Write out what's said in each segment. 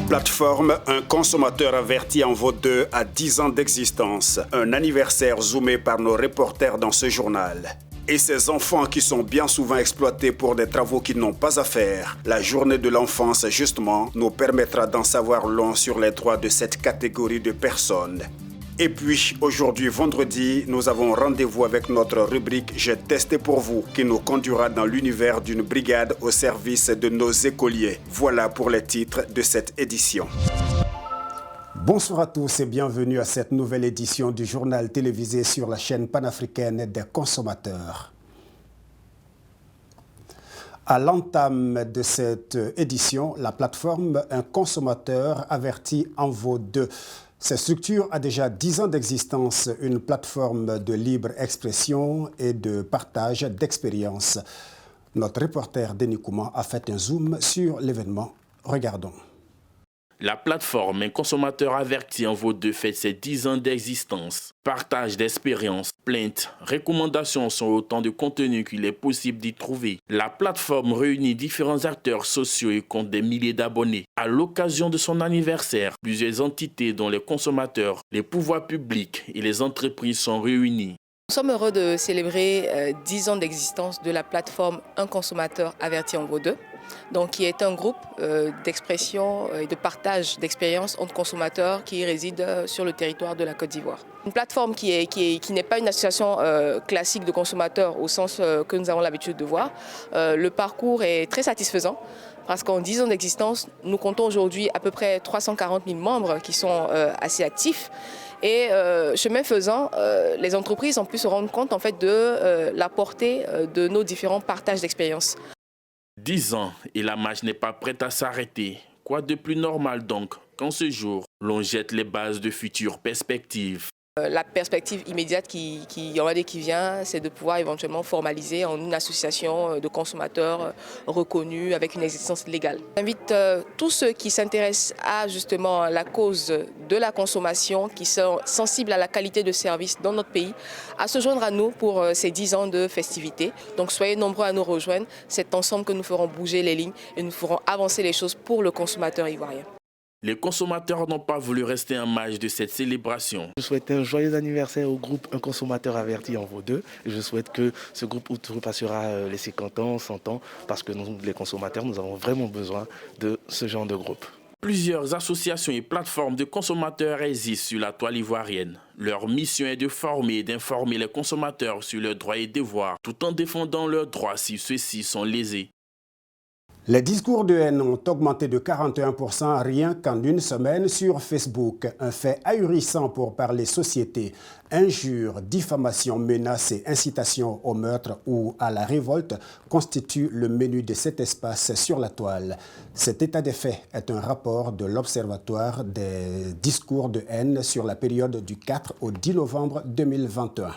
Plateforme, un consommateur averti en vaut 2 à 10 ans d'existence. Un anniversaire zoomé par nos reporters dans ce journal. Et ces enfants qui sont bien souvent exploités pour des travaux qu'ils n'ont pas à faire. La journée de l'enfance, justement, nous permettra d'en savoir long sur les droits de cette catégorie de personnes. Et puis, aujourd'hui, vendredi, nous avons rendez-vous avec notre rubrique « J'ai testé pour vous » qui nous conduira dans l'univers d'une brigade au service de nos écoliers. Voilà pour les titres de cette édition. Bonsoir à tous et bienvenue à cette nouvelle édition du journal télévisé sur la chaîne panafricaine des consommateurs. À l'entame de cette édition, la plateforme « Un consommateur averti en vaut 2 ». Cette structure a déjà 10 ans d'existence, une plateforme de libre expression et de partage d'expériences. Notre reporter Denis Kouman a fait un zoom sur l'événement. Regardons. La plateforme Un consommateur averti en vaut 2 fête ses 10 ans d'existence. Partage d'expériences, plaintes, recommandations sont autant de contenus qu'il est possible d'y trouver. La plateforme réunit différents acteurs sociaux et compte des milliers d'abonnés. À l'occasion de son anniversaire, plusieurs entités dont les consommateurs, les pouvoirs publics et les entreprises sont réunis. Nous sommes heureux de célébrer 10 ans d'existence de la plateforme Un consommateur averti en vaut 2. Donc, qui est un groupe d'expression et de partage d'expériences entre consommateurs qui résident sur le territoire de la Côte d'Ivoire. Une plateforme qui n'est pas une association classique de consommateurs au sens que nous avons l'habitude de voir. Le parcours est très satisfaisant parce qu'en 10 ans d'existence, nous comptons aujourd'hui à peu près 340 000 membres qui sont assez actifs. Et chemin faisant, les entreprises ont pu se rendre compte en fait, de la portée de nos différents partages d'expériences. 10 ans et la marche n'est pas prête à s'arrêter. Quoi de plus normal donc qu'en ce jour, l'on jette les bases de futures perspectives. La perspective immédiate qui vient, c'est de pouvoir éventuellement formaliser en une association de consommateurs reconnus avec une existence légale. J'invite tous ceux qui s'intéressent à justement la cause de la consommation, qui sont sensibles à la qualité de service dans notre pays, à se joindre à nous pour ces 10 ans de festivités. Donc soyez nombreux à nous rejoindre. C'est ensemble que nous ferons bouger les lignes et nous ferons avancer les choses pour le consommateur ivoirien. Les consommateurs n'ont pas voulu rester en marge de cette célébration. Je souhaite un joyeux anniversaire au groupe Un consommateur averti en vaut 2. Je souhaite que ce groupe outrepassera les 50 ans, 100 ans, parce que nous, les consommateurs, nous avons vraiment besoin de ce genre de groupe. Plusieurs associations et plateformes de consommateurs existent sur la toile ivoirienne. Leur mission est de former et d'informer les consommateurs sur leurs droits et devoirs, tout en défendant leurs droits si ceux-ci sont lésés. Les discours de haine ont augmenté de 41% rien qu'en une semaine sur Facebook. Un fait ahurissant pour parler société. Injures, diffamations, menaces et incitations au meurtre ou à la révolte constituent le menu de cet espace sur la toile. Cet état des faits est un rapport de l'Observatoire des discours de haine sur la période du 4 au 10 novembre 2021.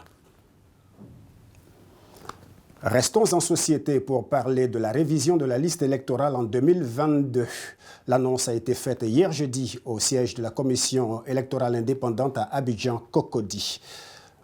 Restons en société pour parler de la révision de la liste électorale en 2022. L'annonce a été faite hier jeudi au siège de la Commission électorale indépendante à Abidjan-Cocody.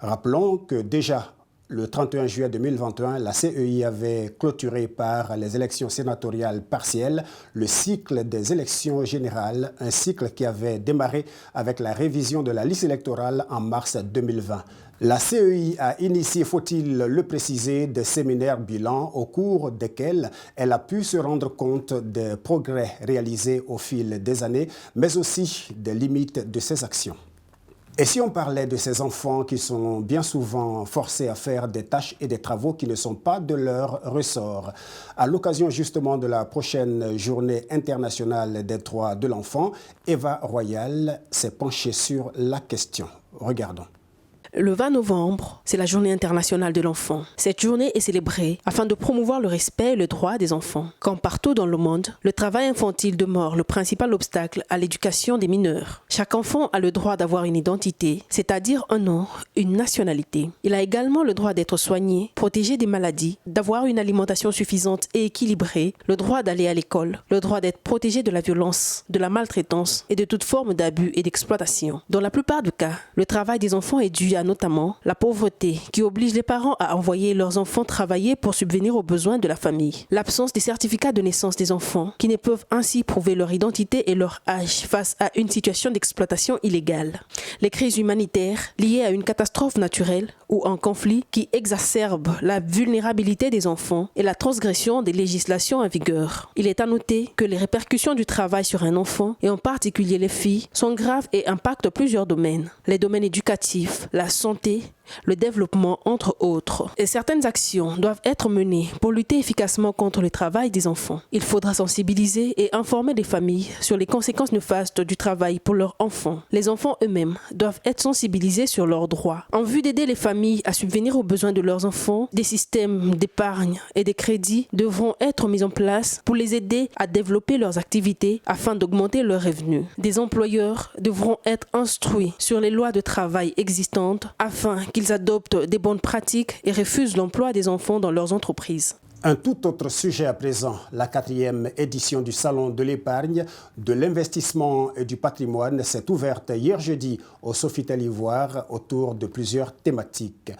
Rappelons que déjà le 31 juillet 2021, la CEI avait clôturé par les élections sénatoriales partielles le cycle des élections générales, un cycle qui avait démarré avec la révision de la liste électorale en mars 2020. La CEI a initié, faut-il le préciser, des séminaires bilans au cours desquels elle a pu se rendre compte des progrès réalisés au fil des années, mais aussi des limites de ses actions. Et si on parlait de ces enfants qui sont bien souvent forcés à faire des tâches et des travaux qui ne sont pas de leur ressort? À l'occasion justement de la prochaine journée internationale des droits de l'enfant, Eva Royal s'est penchée sur la question. Regardons. Le 20 novembre, c'est la journée internationale de l'enfant. Cette journée est célébrée afin de promouvoir le respect et le droit des enfants. Comme partout dans le monde, le travail infantile demeure le principal obstacle à l'éducation des mineurs. Chaque enfant a le droit d'avoir une identité, c'est-à-dire un nom, une nationalité. Il a également le droit d'être soigné, protégé des maladies, d'avoir une alimentation suffisante et équilibrée, le droit d'aller à l'école, le droit d'être protégé de la violence, de la maltraitance et de toute forme d'abus et d'exploitation. Dans la plupart des cas, le travail des enfants est dû à notamment la pauvreté qui oblige les parents à envoyer leurs enfants travailler pour subvenir aux besoins de la famille. L'absence des certificats de naissance des enfants qui ne peuvent ainsi prouver leur identité et leur âge face à une situation d'exploitation illégale. Les crises humanitaires liées à une catastrophe naturelle ou un conflit qui exacerbe la vulnérabilité des enfants et la transgression des législations en vigueur. Il est à noter que les répercussions du travail sur un enfant, et en particulier les filles, sont graves et impactent plusieurs domaines. Les domaines éducatifs, la santé, le développement, entre autres. Et certaines actions doivent être menées pour lutter efficacement contre le travail des enfants. Il faudra sensibiliser et informer les familles sur les conséquences néfastes du travail pour leurs enfants. Les enfants eux-mêmes doivent être sensibilisés sur leurs droits. En vue d'aider les familles à subvenir aux besoins de leurs enfants, des systèmes d'épargne et de crédit devront être mis en place pour les aider à développer leurs activités afin d'augmenter leurs revenus. Des employeurs devront être instruits sur les lois de travail existantes afin qu'ils adoptent des bonnes pratiques et refusent l'emploi des enfants dans leurs entreprises. Un tout autre sujet à présent, la 4e édition du Salon de l'épargne, de l'investissement et du patrimoine s'est ouverte hier jeudi au Sofitel Ivoire autour de plusieurs thématiques.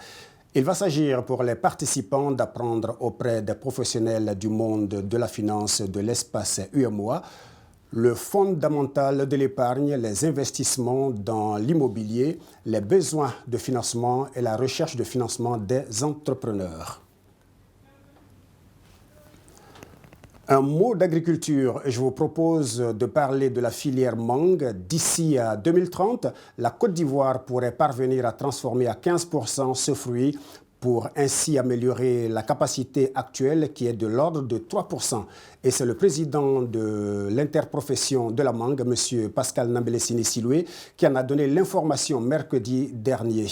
Il va s'agir pour les participants d'apprendre auprès des professionnels du monde de la finance de l'espace UEMOA le fondamental de l'épargne, les investissements dans l'immobilier, les besoins de financement et la recherche de financement des entrepreneurs. Un mot d'agriculture, je vous propose de parler de la filière mangue. D'ici à 2030, la Côte d'Ivoire pourrait parvenir à transformer à 15% ce fruit pour ainsi améliorer la capacité actuelle qui est de l'ordre de 3%. Et c'est le président de l'interprofession de la mangue, M. Pascal Nambélé-Siné-Siloué, qui en a donné l'information mercredi dernier.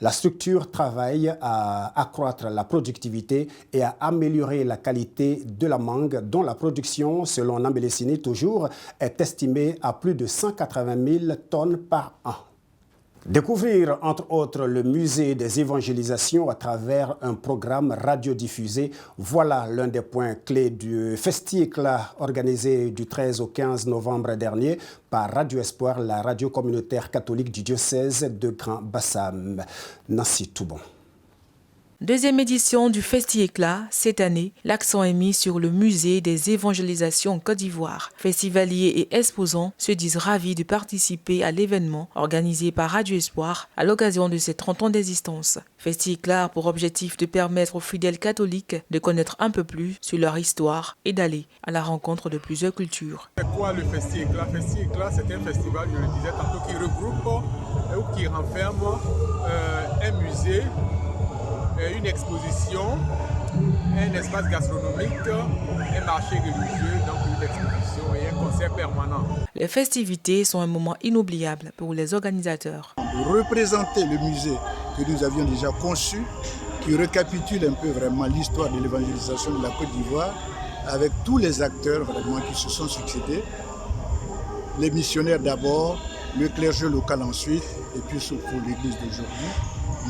La structure travaille à accroître la productivité et à améliorer la qualité de la mangue, dont la production, selon Nambélé-Siné toujours, est estimée à plus de 180 000 tonnes par an. Découvrir, entre autres, le musée des évangélisations à travers un programme radiodiffusé. Voilà l'un des points clés du Festi-Éclat organisé du 13 au 15 novembre dernier par Radio Espoir, la radio communautaire catholique du diocèse de Grand Bassam. Nancy Toubon. Deuxième édition du Festi-Éclat. Cette année, l'accent est mis sur le musée des évangélisations en Côte d'Ivoire. Festivaliers et exposants se disent ravis de participer à l'événement organisé par Radio Espoir à l'occasion de ses 30 ans d'existence. Festi-Éclat a pour objectif de permettre aux fidèles catholiques de connaître un peu plus sur leur histoire et d'aller à la rencontre de plusieurs cultures. C'est quoi le Festi-Éclat? Festi-Éclat, c'est un festival, je le disais tantôt, qui regroupe ou qui renferme un musée, une exposition, un espace gastronomique, un marché religieux, donc une exposition et un concert permanent. Les festivités sont un moment inoubliable pour les organisateurs. De représenter le musée que nous avions déjà conçu, qui récapitule un peu vraiment l'histoire de l'évangélisation de la Côte d'Ivoire, avec tous les acteurs vraiment qui se sont succédés, les missionnaires d'abord, le clergé local ensuite, et puis surtout l'église d'aujourd'hui,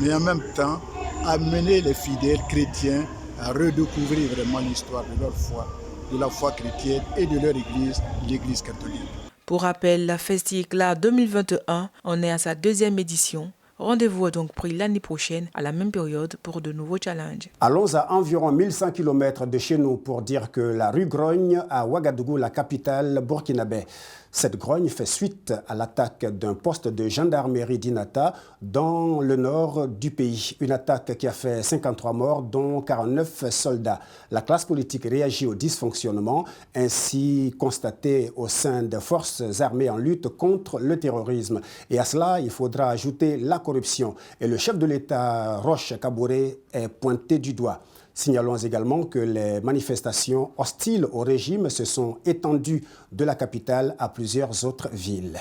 mais en même temps, amener les fidèles chrétiens à redécouvrir vraiment l'histoire de leur foi, de la foi chrétienne et de leur église, l'église catholique. Pour rappel, la Festi-Éclat 2021 en est à sa deuxième édition. Rendez-vous est donc pris l'année prochaine à la même période pour de nouveaux challenges. Allons à environ 1100 km de chez nous pour dire que la rue Grogne à Ouagadougou, la capitale burkinabé. Cette grogne fait suite à l'attaque d'un poste de gendarmerie d'Inata dans le nord du pays. Une attaque qui a fait 53 morts, dont 49 soldats. La classe politique réagit au dysfonctionnement ainsi constaté au sein des forces armées en lutte contre le terrorisme. Et à cela, il faudra ajouter la corruption. Et le chef de l'État, Roch Kaboré, est pointé du doigt. Signalons également que les manifestations hostiles au régime se sont étendues de la capitale à plusieurs autres villes.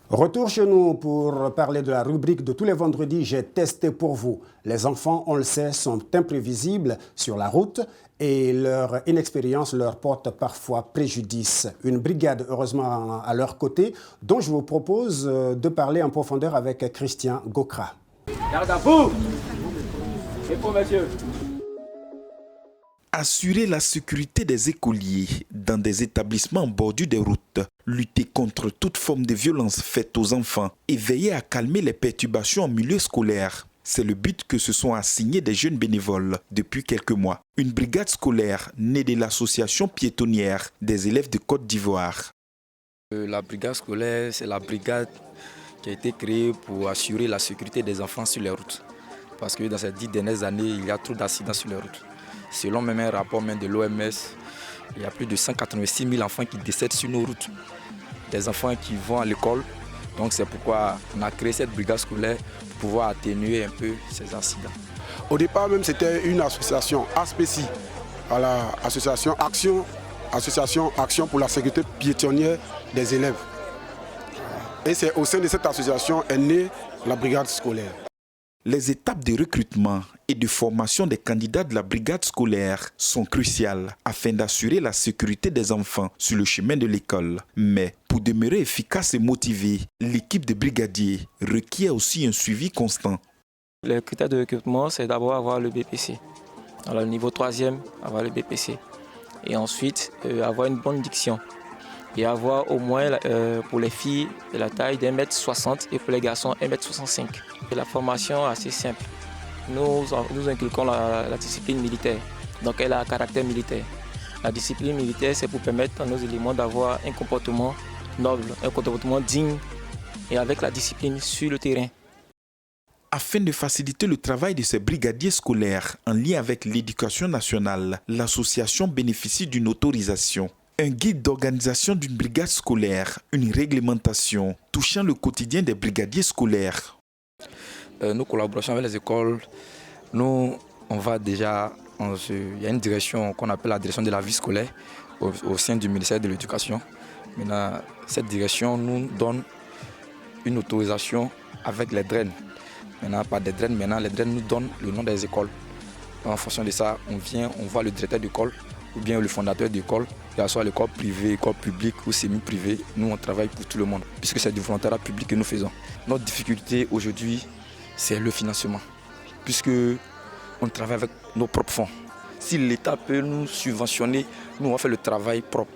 Retour chez nous pour parler de la rubrique de tous les vendredis « J'ai testé pour vous ». Les enfants, on le sait, sont imprévisibles sur la route et leur inexpérience leur porte parfois préjudice. Une brigade, heureusement, à leur côté, dont je vous propose de parler en profondeur avec Christian Gokra. Garde à vous! Et pour monsieur. Assurer la sécurité des écoliers dans des établissements en bordure des routes, lutter contre toute forme de violence faite aux enfants et veiller à calmer les perturbations en milieu scolaire. C'est le but que se sont assignés des jeunes bénévoles depuis quelques mois. Une brigade scolaire née de l'association piétonnière des élèves de Côte d'Ivoire. La brigade scolaire, c'est la brigade qui a été créée pour assurer la sécurité des enfants sur les routes. Parce que dans ces 10 dernières années, il y a trop d'accidents sur les routes. Selon même un rapport de l'OMS, il y a plus de 186 000 enfants qui décèdent sur nos routes. Des enfants qui vont à l'école. Donc c'est pourquoi on a créé cette brigade scolaire pour pouvoir atténuer un peu ces accidents. Au départ même, c'était une association ASPECI, association Action pour la sécurité piétonnière des élèves. Et c'est au sein de cette association est née la brigade scolaire. Les étapes de recrutement et de formation des candidats de la brigade scolaire sont cruciales afin d'assurer la sécurité des enfants sur le chemin de l'école. Mais pour demeurer efficace et motivée, l'équipe de brigadiers requiert aussi un suivi constant. Les critères de recrutement, c'est d'abord avoir le BPC. Alors, le niveau 3e, avoir le BPC. Et ensuite, avoir une bonne diction. Et avoir au moins, pour les filles, de la taille d'1m60 et pour les garçons, 1m65. Et la formation est assez simple. Nous inculquons la discipline militaire. Donc elle a un caractère militaire. La discipline militaire, c'est pour permettre à nos éléments d'avoir un comportement noble, un comportement digne et avec la discipline sur le terrain. Afin de faciliter le travail de ces brigadiers scolaires en lien avec l'éducation nationale, l'association bénéficie d'une autorisation. Un guide d'organisation d'une brigade scolaire, une réglementation touchant le quotidien des brigadiers scolaires. Nos collaborations avec les écoles, nous, on va déjà, il y a une direction qu'on appelle la direction de la vie scolaire au sein du ministère de l'Éducation. Maintenant, cette direction nous donne une autorisation avec les DREN. Maintenant, pas des DREN, maintenant les DREN nous donnent le nom des écoles. En fonction de ça, on voit le directeur d'école ou bien le fondateur d'école, que ce soit l'école privée, école publique ou semi-privée. Nous, on travaille pour tout le monde, puisque c'est du volontariat public que nous faisons. Notre difficulté aujourd'hui, c'est le financement, puisque on travaille avec nos propres fonds. Si l'État peut nous subventionner, nous, on fait le travail propre.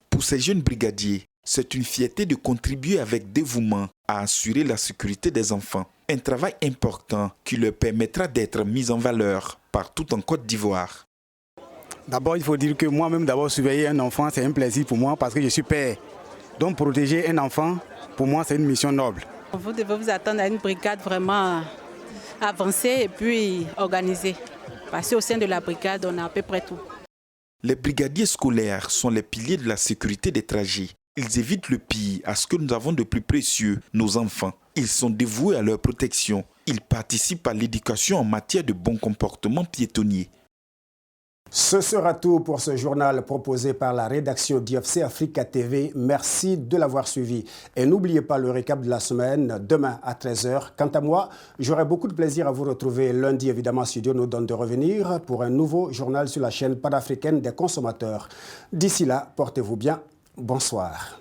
Pour ces jeunes brigadiers, c'est une fierté de contribuer avec dévouement à assurer la sécurité des enfants. Un travail important qui leur permettra d'être mis en valeur partout en Côte d'Ivoire. D'abord, il faut dire que moi-même, d'abord, surveiller un enfant, c'est un plaisir pour moi parce que je suis père. Donc, protéger un enfant, pour moi, c'est une mission noble. Vous devez vous attendre à une brigade vraiment avancée et puis organisée. Parce qu'au sein de la brigade, on a à peu près tout. Les brigadiers scolaires sont les piliers de la sécurité des trajets. Ils évitent le pire à ce que nous avons de plus précieux, nos enfants. Ils sont dévoués à leur protection. Ils participent à l'éducation en matière de bon comportement piétonnier. Ce sera tout pour ce journal proposé par la rédaction d'IFC Africa TV. Merci de l'avoir suivi. Et n'oubliez pas le récap de la semaine, demain à 13h. Quant à moi, j'aurai beaucoup de plaisir à vous retrouver lundi. Évidemment, Studio nous donne de revenir pour un nouveau journal sur la chaîne panafricaine des consommateurs. D'ici là, portez-vous bien. Bonsoir.